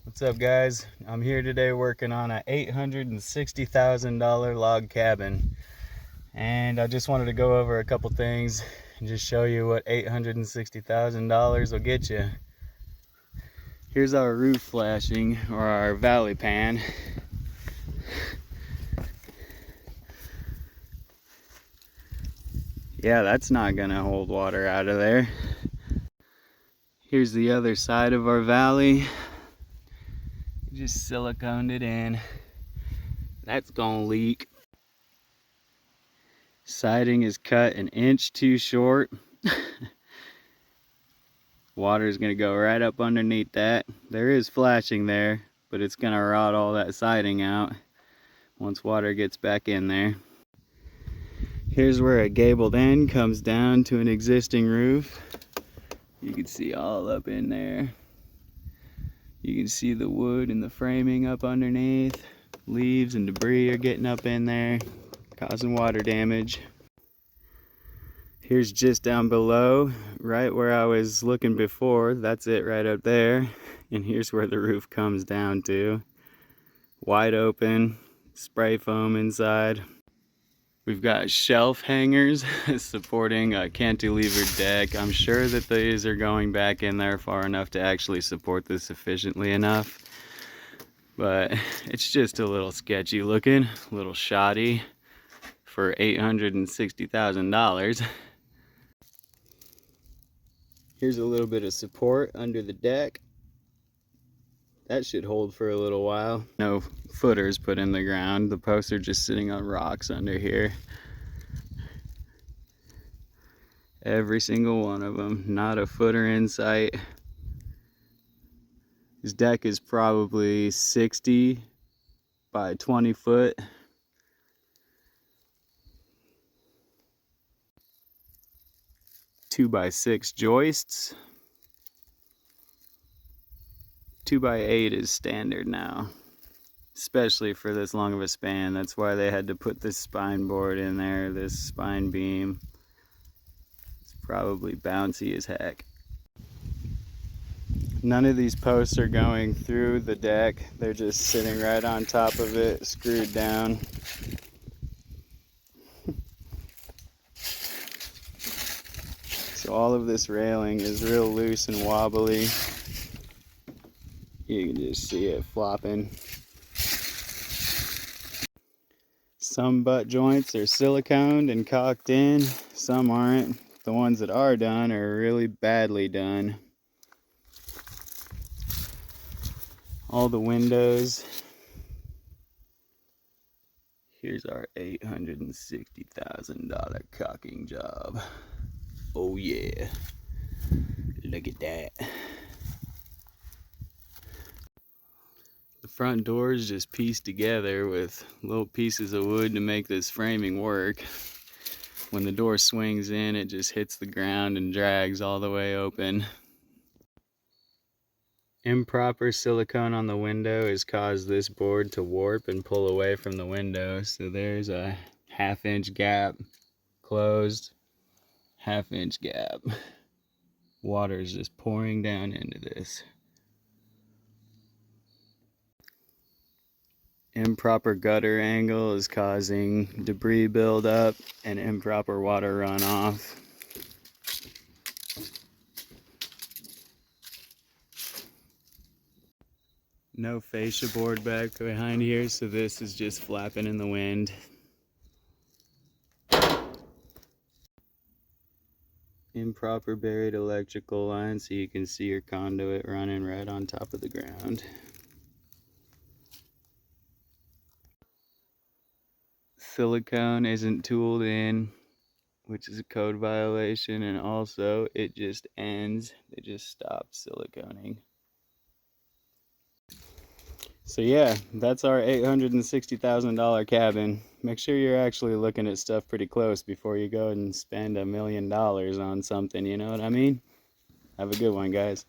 What's up, guys? I'm here today working on a $860,000 log cabin, and I just wanted to go over a couple things and just show you what $860,000 will get you. Here's our roof flashing, or our valley pan. Yeah, that's not gonna hold water out of there. Here's the other side of our valley. Just siliconed it in. That's gonna leak. Siding is cut an inch too short. Water is gonna go right up underneath that. There is flashing there, but it's gonna rot all that siding out once water gets back in there. Here's where a gabled end comes down to an existing roof. You can see all up in there. You can see the wood and the framing up underneath. Leaves and debris are getting up in there, causing water damage. Here's just down below, right where I was looking before. That's it right up there. And here's where the roof comes down to. Wide open, spray foam inside. We've got shelf hangers supporting a cantilevered deck. I'm sure that these are going back in there far enough to actually support this efficiently enough. But it's just a little sketchy looking, a little shoddy for $860,000. Here's a little bit of support under the deck. That should hold for a little while. No footers put in the ground. The posts are just sitting on rocks under here. Every single one of them. Not a footer in sight. This deck is probably 60 by 20 foot. Two by 6 joists. 2 by 8 is standard now, especially for this long of a span. That's why they had to put this spine board in there, this spine beam. It's probably bouncy as heck. None of these posts are going through the deck. They're just sitting right on top of it, screwed down. So all of this railing is real loose and wobbly. You can just see it flopping. Some butt joints are siliconed and caulked in, some aren't. The ones that are done are really badly done. All the windows. Here's our $860,000 caulking job. Oh yeah, look at that. The front door is just pieced together with little pieces of wood to make this framing work. When the door swings in, it just hits the ground and drags all the way open. Improper silicone on the window has caused this board to warp and pull away from the window. So there's a 1/2 inch gap, closed, 1/2 inch gap. Water is just pouring down into this. Improper gutter angle is causing debris buildup and improper water runoff. No fascia board back behind here, so this is just flapping in the wind. Improper buried electrical line, so you can see your conduit running right on top of the ground. Silicone isn't tooled in, which is a code violation, and also it just ends. They just stop siliconing. So yeah, that's our $860,000 cabin. Make sure you're actually looking at stuff pretty close before you go and spend $1 million on something, you know what I mean? Have a good one, guys.